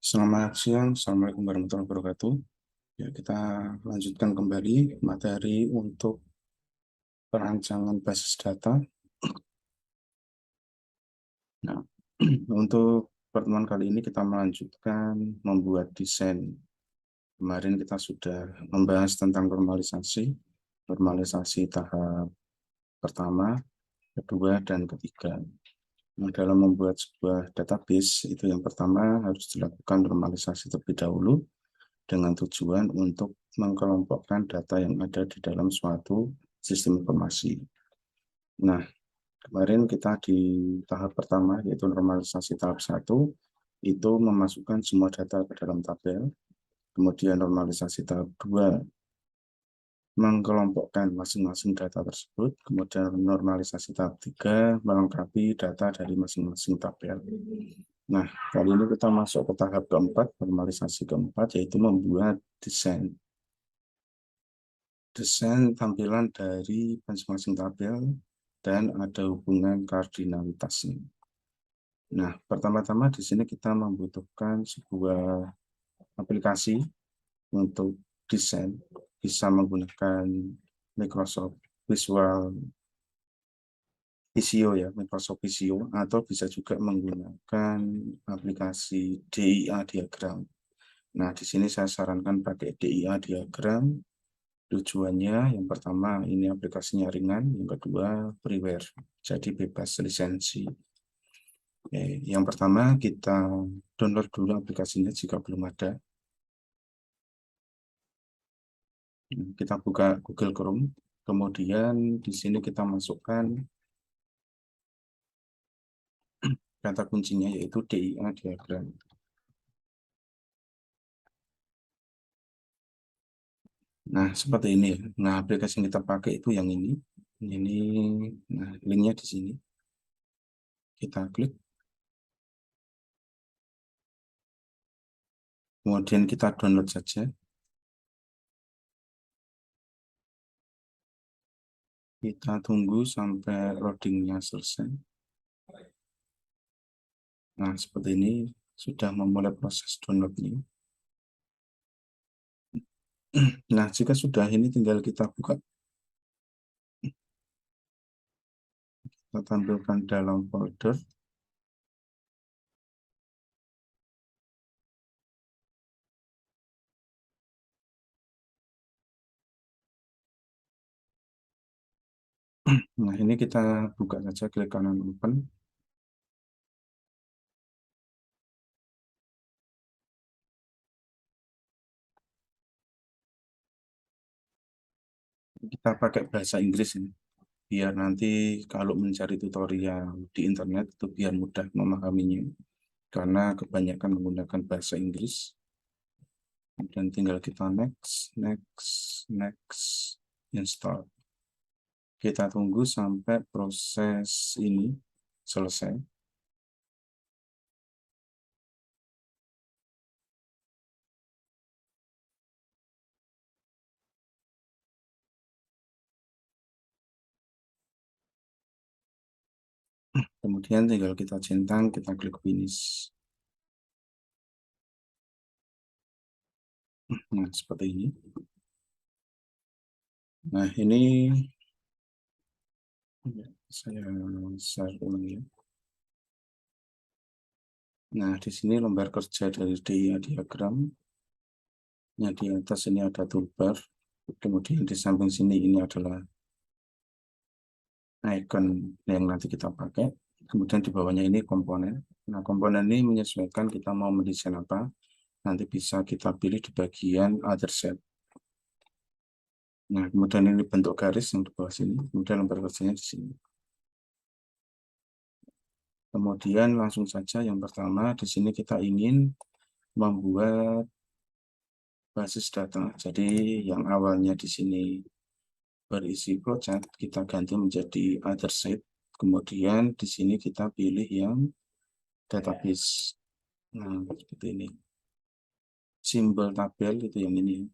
Selamat siang, Assalamualaikum warahmatullahi wabarakatuh. Ya, kita lanjutkan kembali materi untuk perancangan basis data. Nah, untuk pertemuan kali ini kita melanjutkan membuat desain. Kemarin kita sudah membahas tentang normalisasi tahap pertama, kedua, dan ketiga. Nah, dalam membuat sebuah database, itu yang pertama harus dilakukan normalisasi terlebih dahulu, dengan tujuan untuk mengkelompokkan data yang ada di dalam suatu sistem informasi. Nah, kemarin kita di tahap pertama, yaitu normalisasi tahap 1, itu memasukkan semua data ke dalam tabel. Kemudian normalisasi tahap 2, mengkelompokkan masing-masing data tersebut. Kemudian normalisasi tahap 3, melengkapi data dari masing-masing tabel. Nah, kali ini kita masuk ke tahap keempat, normalisasi keempat, yaitu membuat desain. Desain tampilan dari masing-masing tabel dan ada hubungan kardinalitasnya. Nah, pertama-tama di sini kita membutuhkan sebuah aplikasi untuk desain, bisa menggunakan Microsoft Visual Visio ya, Microsoft Visio, atau bisa juga menggunakan aplikasi DIA diagram. Nah, di sini saya sarankan pakai DIA diagram. Tujuannya yang pertama ini aplikasinya ringan, yang kedua freeware, jadi bebas lisensi. Oke, yang pertama kita download dulu aplikasinya jika belum ada. Kita buka Google Chrome, kemudian di sini kita masukkan kata kuncinya yaitu DIA diagram. Nah, seperti ini ya. Nah, aplikasi yang kita pakai itu yang ini. Ini, nah, linknya di sini. Kita klik. Kemudian kita download saja. Kita tunggu sampai loadingnya selesai. Nah, seperti ini sudah memulai proses downloadnya. Nah, jika sudah ini tinggal kita buka. Kita tampilkan dalam folder. Nah, ini kita buka saja, klik kanan open. Kita pakai bahasa Inggris ini, biar nanti kalau mencari tutorial di internet itu biar mudah memahaminya. Karena kebanyakan menggunakan bahasa Inggris. Dan tinggal kita next, install. Kita tunggu sampai proses ini selesai. Kemudian tinggal kita centang, kita klik finish. Nah, seperti ini. Nah, ini saya share ulang ya. Nah, di sini lembar kerja dari DIA diagram. Nah, di atas ini ada toolbar. Kemudian di samping sini ini adalah icon yang nanti kita pakai. Kemudian di bawahnya ini komponen. Nah, komponen ini menyesuaikan kita mau mendesain apa. Nanti bisa kita pilih di bagian other set. Nah, kemudian ini bentuk garis yang di bawah sini. Kemudian lembar kerjanya di sini. Kemudian langsung saja yang pertama di sini kita ingin membuat basis data. Jadi yang awalnya di sini berisi project kita ganti menjadi other set. Kemudian di sini kita pilih yang database. Nah, seperti ini. Simbol tabel itu yang ini.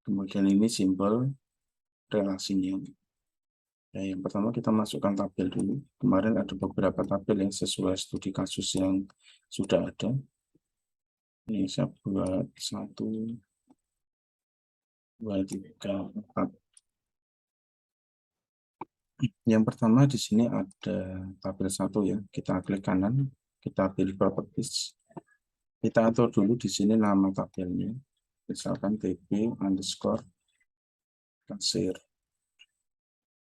Kemudian ini simbol relasinya. Nah, yang pertama kita masukkan tabel dulu. Kemarin ada beberapa tabel yang sesuai studi kasus yang sudah ada. Ini saya buat 1, 2, 3, 4. Yang pertama di sini ada tabel 1 ya. Kita klik kanan, kita pilih properties. Kita atur dulu di sini nama tabelnya. Misalkan TB underscore kasir.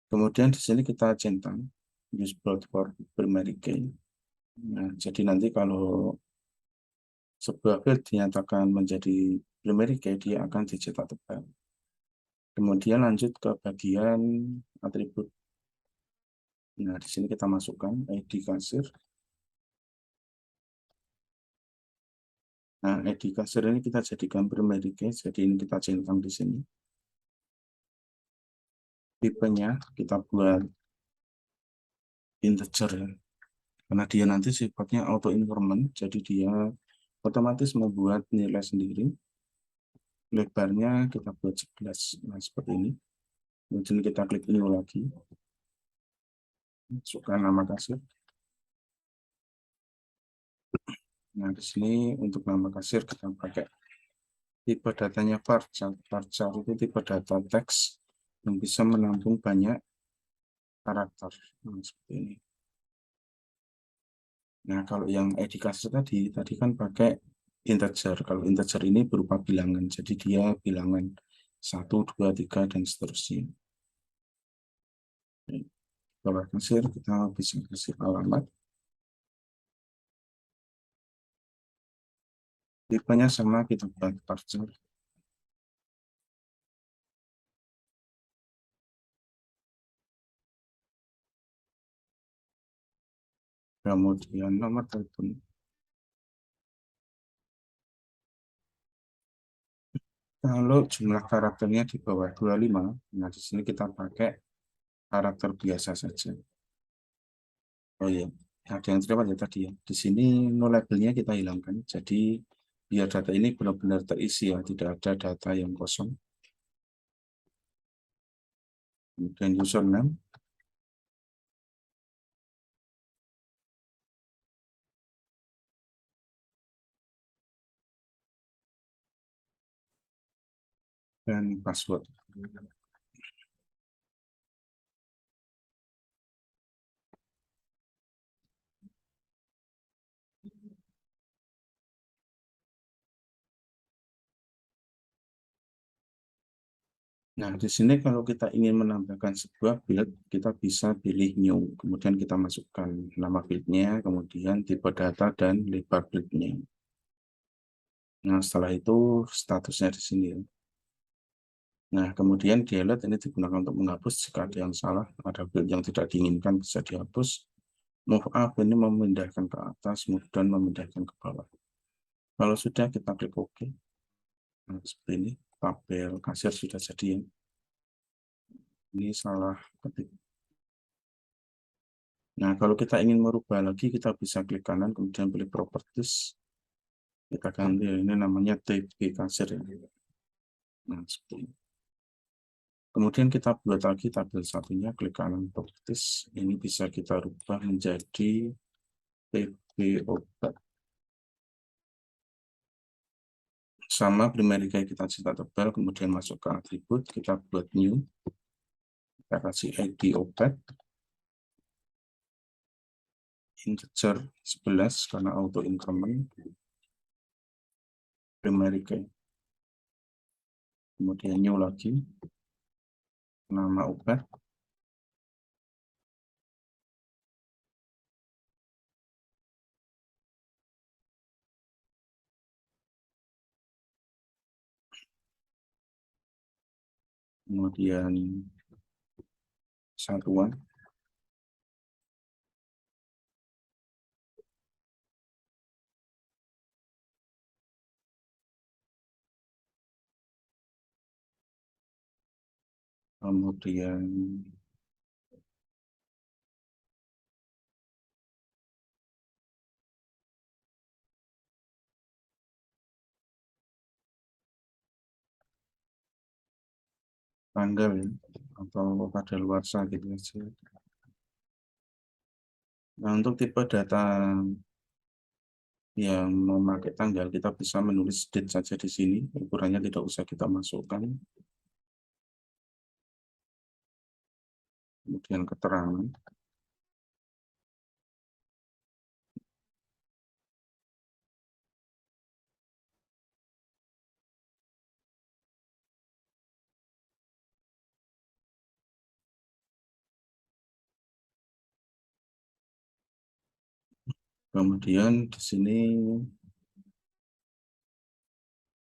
Kemudian di sini kita centang use bold for primary key. Nah, jadi nanti kalau sebuah field dinyatakan menjadi primary key, dia akan dicetak tebal. Kemudian lanjut ke bagian atribut. Nah, di sini kita masukkan ID kasir. Nah, ID kasir ini kita jadikan primary key, jadi ini kita centang di sini. Tipenya kita buat integer ya. Karena dia nanti sifatnya auto increment, jadi dia otomatis membuat nilai sendiri. Lebarnya kita buat 11, nah seperti ini. Kemudian kita klik new lagi, masukkan nama kasir. Nah, di sini untuk nama kasir kita pakai tipe datanya varchar. Varchar itu tipe data teks yang bisa menampung banyak karakter. Nah, seperti ini. Nah, kalau yang ID kasir tadi kan pakai integer. Kalau integer ini berupa bilangan, jadi dia bilangan 1, 2, 3, dan seterusnya. Bawah kasir kita bisa kasih alamat. Tipenya sama, kita buat varchar. Kemudian nomor telepon. Kalau jumlah karakternya di bawah 25, nah di sini kita pakai karakter biasa saja. Oh iya, ada yang terdapat ya tadi ya. Di sini no labelnya kita hilangkan. Jadi biar data ini benar-benar terisi ya, tidak ada data yang kosong. Kemudian username. Dan password. Nah, di sini kalau kita ingin menambahkan sebuah field, kita bisa pilih new. Kemudian kita masukkan nama fieldnya, kemudian tipe data, dan lebar fieldnya. Nah, setelah itu statusnya di sini. Nah, kemudian delete ini digunakan untuk menghapus jika ada yang salah, ada field yang tidak diinginkan bisa dihapus. Move up ini memindahkan ke atas, move down memindahkan ke bawah. Kalau sudah, kita klik OK. Nah, seperti ini, tabel kasir sudah jadi ya. Ini salah ketik. Nah, kalau kita ingin merubah lagi, kita bisa klik kanan, kemudian pilih properties. Kita ganti, ini namanya TB kasir ya. Nah, seperti ini. Kemudian kita buat lagi tabel satunya, klik kanan properties. Ini bisa kita rubah menjadi TB obat. Sama primary key kita cetak tebal, kemudian masuk ke atribut, kita buat new. Kita kasih ID obat. Integer 11 karena auto increment. Primary key. Kemudian new lagi. Nama obat. Kemudian satuan. Kemudian tanggal ya, atau pada luar gitu aja. Nah, untuk tipe data yang memakai tanggal, kita bisa menulis date saja di sini, ukurannya tidak usah kita masukkan. Kemudian keterangan. Kemudian di sini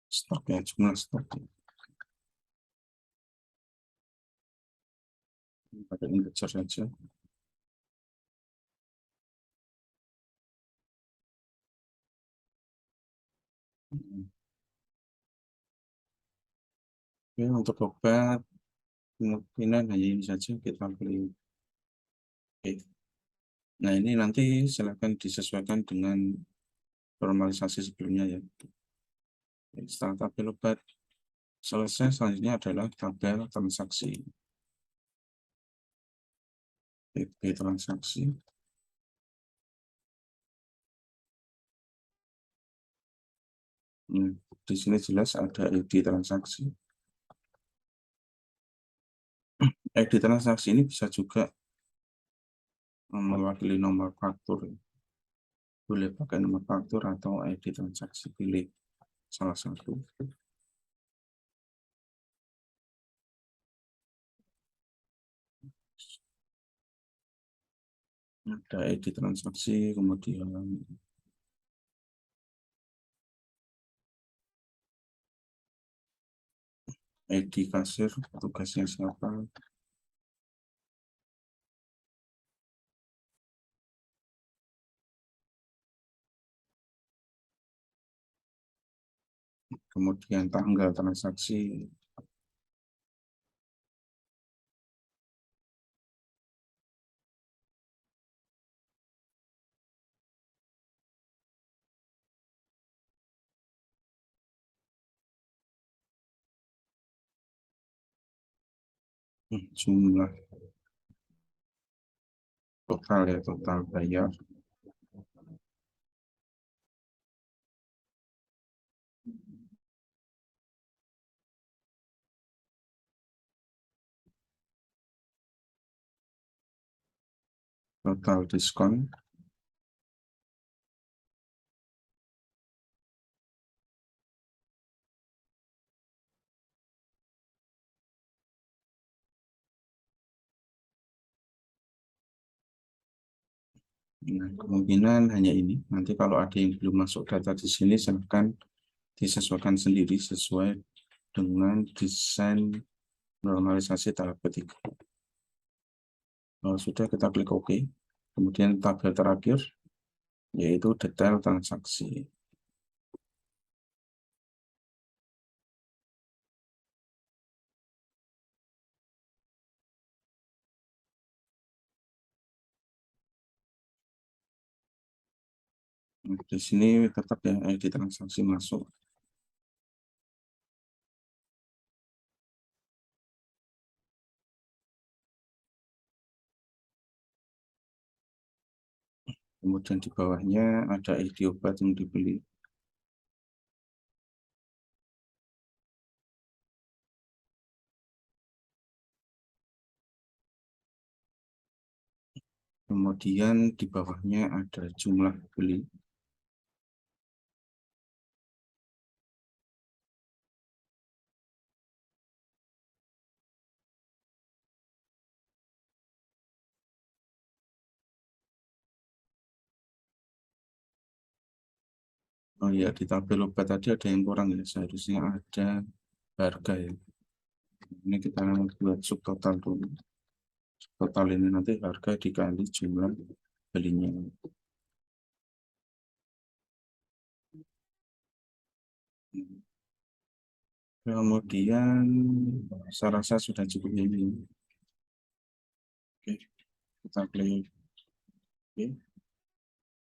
stoknya, jumlah stok. Pakai integer saja. Oke, untuk obat kemungkinan hanya ini saja kita beli. Oke. Nah, ini nanti silakan disesuaikan dengan normalisasi sebelumnya ya. Setelah tabel obat selesai, selanjutnya adalah tabel transaksi. PP transaksi. Di sini jelas ada ID transaksi. ID transaksi ini bisa juga mewakili nomor faktur. Boleh pakai nomor faktur atau ID transaksi, pilih salah satu. Ada ID transaksi, kemudian ID kasir, tugasnya siapa, kemudian tanggal transaksi, jumlah total ya, total bayar, total diskon, nah, kemungkinan hanya ini. Nanti kalau ada yang belum masuk data di sini, silahkan disesuaikan sendiri sesuai dengan desain normalisasi tahap ketiga. Kalau sudah, kita klik OK. Kemudian tabel terakhir, yaitu detail transaksi. Nah, di sini tetap ya ID transaksi masuk. Kemudian di bawahnya ada ID obat yang dibeli. Kemudian di bawahnya ada jumlah beli. Oh ya, di tabel obat tadi ada yang kurang ya. Seharusnya ada harga ya. Ini kita buat subtotal dulu. Total ini nanti harga dikali jumlah belinya. Kemudian saya rasa sudah cukup ini. Oke, kita klik. Oke.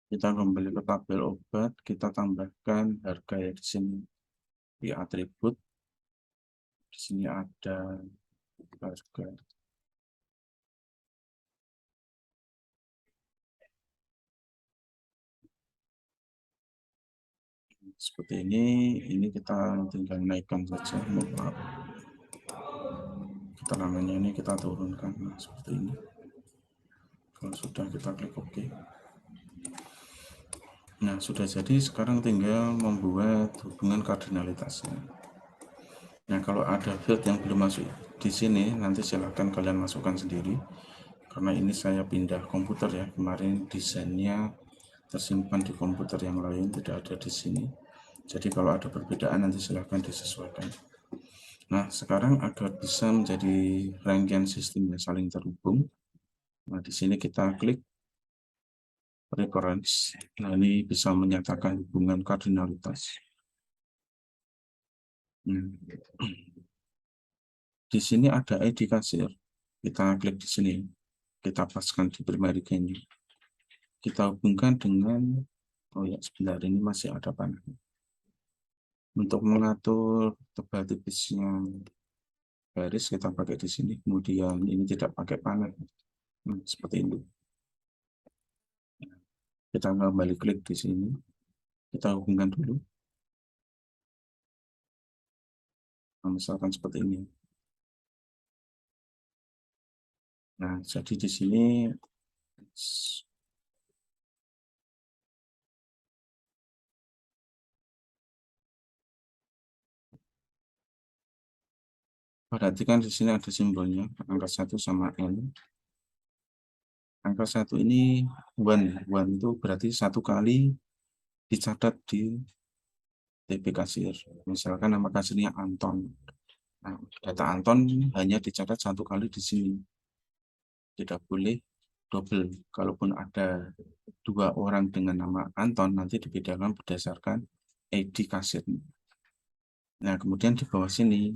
Kita kembali ke tabel obat, kita tambahkan harga ya di sini. Di atribut, di sini ada harga. seperti ini kita tinggal naikkan saja, keterangannya ini kita turunkan seperti ini. Kalau sudah, kita klik OK. Nah, sudah jadi, sekarang tinggal membuat hubungan kardinalitasnya. Nah, kalau ada field yang belum masuk di sini, nanti silahkan kalian masukkan sendiri. Karena ini saya pindah komputer ya, kemarin desainnya tersimpan di komputer yang lain, tidak ada di sini. Jadi kalau ada perbedaan nanti silahkan disesuaikan. Nah, sekarang agar bisa menjadi rangkaian sistem yang saling terhubung, nah di sini kita klik reference. Nah, ini bisa menyatakan hubungan kardinalitas. Di sini ada ID kasir. Kita klik di sini. Kita paskan di primary key-nya. Kita hubungkan dengan, oh ya sebentar, ini masih ada panel. Untuk mengatur tebal tipisnya garis kita pakai di sini. Kemudian ini tidak pakai panel. Seperti ini. Kita kembali klik di sini. Kita hubungkan dulu. Nah, misalkan seperti ini. Nah, jadi di sini perhatikan di sini ada simbolnya angka 1 sama N. Angka 1 ini one. One itu berarti satu kali dicatat di TP kasir. Misalkan nama kasirnya Anton. Nah, data Anton hanya dicatat satu kali di sini. Tidak boleh double. Kalaupun ada dua orang dengan nama Anton, nanti dibedakan berdasarkan ID kasir. Nah, kemudian di bawah sini,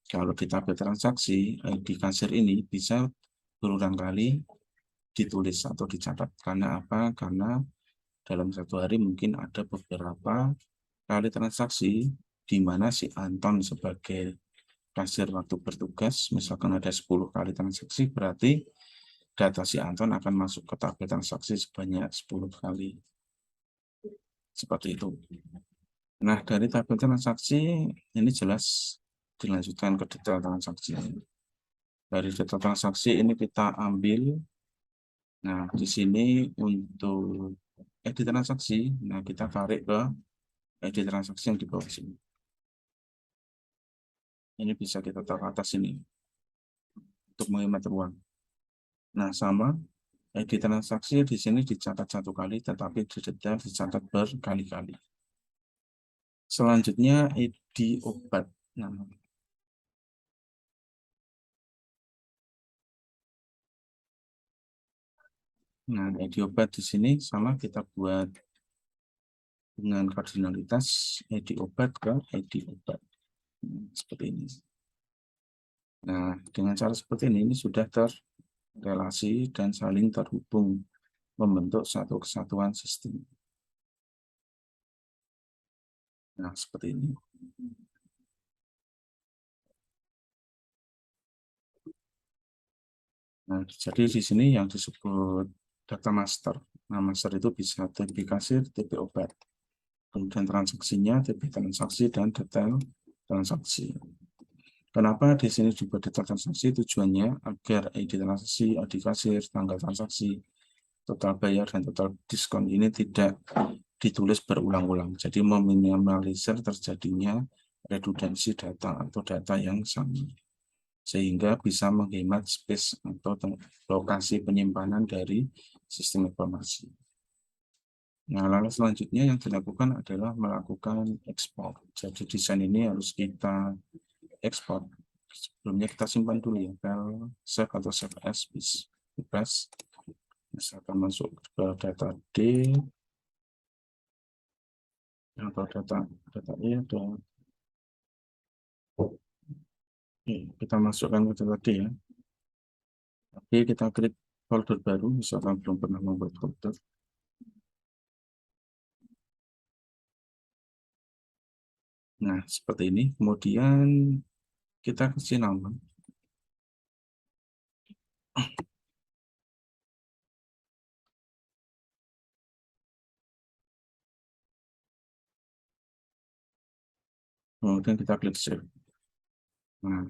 kalau di tabel transaksi, ID kasir ini bisa berulang kali ditulis atau dicatat. Karena apa? Karena dalam satu hari mungkin ada beberapa kali transaksi di mana si Anton sebagai kasir waktu bertugas, misalkan ada 10 kali transaksi, berarti data si Anton akan masuk ke tabel transaksi sebanyak 10 kali. Seperti itu. Nah, dari tabel transaksi, ini jelas dilanjutkan ke detail transaksi. Dari detail transaksi ini kita ambil, nah di sini untuk edit transaksi, nah kita tarik ke edit transaksi yang di bawah sini. Ini bisa kita taruh atas ini untuk menghemat ruang. Nah, sama edit transaksi di sini dicatat satu kali, tetapi di detail dicatat berkali-kali. Selanjutnya ID obat. Nah, ID obat di sini sama, kita buat dengan kardinalitas ID obat ke ID obat. Seperti ini. Nah, dengan cara seperti ini sudah terrelasi dan saling terhubung, membentuk satu kesatuan sistem. Nah, seperti ini. Nah, jadi di sini yang disebut data master. Nah, master itu bisa TP kasir, TP obat. Kemudian transaksinya, TP transaksi, dan detail transaksi. Kenapa di sini juga detail transaksi? Tujuannya agar ID transaksi, ID kasir, tanggal transaksi, total bayar, dan total diskon ini tidak ditulis berulang-ulang. Jadi meminimalisir terjadinya redundansi data atau data yang sama, sehingga bisa menghemat space atau lokasi penyimpanan dari sistem informasi. Nah, lalu selanjutnya yang dilakukan adalah melakukan ekspor. Jadi desain ini harus kita ekspor. Sebelumnya kita simpan dulu ya, file save atau save as bebas. Misalkan masuk ke data D atau data E, atau kita masukkan ke data D ya. Oke, kita klik folder baru, misalkan belum pernah membuat folder. Nah, seperti ini. Kemudian kita kasih nama. Kemudian kita klik save. Nah,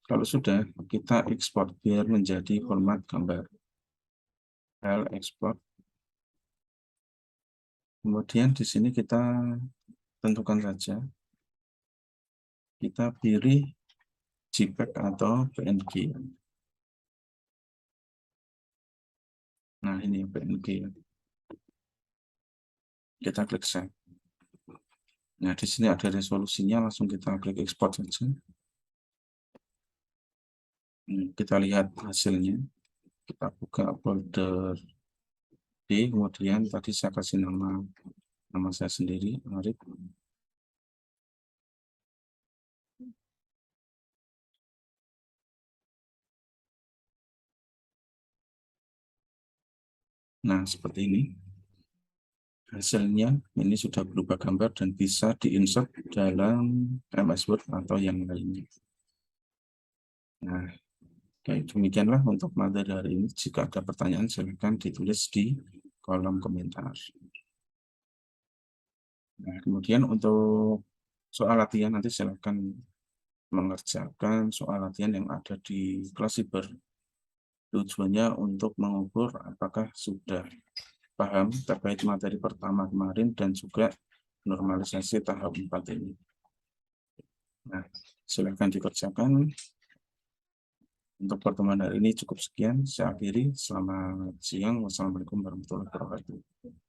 kalau sudah, kita ekspor biar menjadi format gambar. File ekspor. Kemudian di sini kita tentukan saja. Kita pilih JPEG atau PNG. Nah, ini PNG. Kita klik save. Nah, di sini ada resolusinya, langsung kita klik ekspor saja. Kita lihat hasilnya. Kita buka folder D, kemudian tadi saya kasih nama saya sendiri, Arif. Nah, seperti ini. Hasilnya ini sudah berubah gambar dan bisa diinsert dalam MS Word atau yang lainnya. Nah, kayak demikianlah untuk materi hari ini. Jika ada pertanyaan, silakan ditulis di kolom komentar. Nah, kemudian untuk soal latihan nanti silakan mengerjakan soal latihan yang ada di kelas Siber. Tujuannya untuk mengukur apakah sudah paham terkait materi pertama kemarin dan juga normalisasi tahap 4 ini. Nah, silakan dikerjakan. Untuk pertemuan hari ini cukup sekian. Saya akhiri. Selamat siang. Wassalamualaikum warahmatullahi wabarakatuh.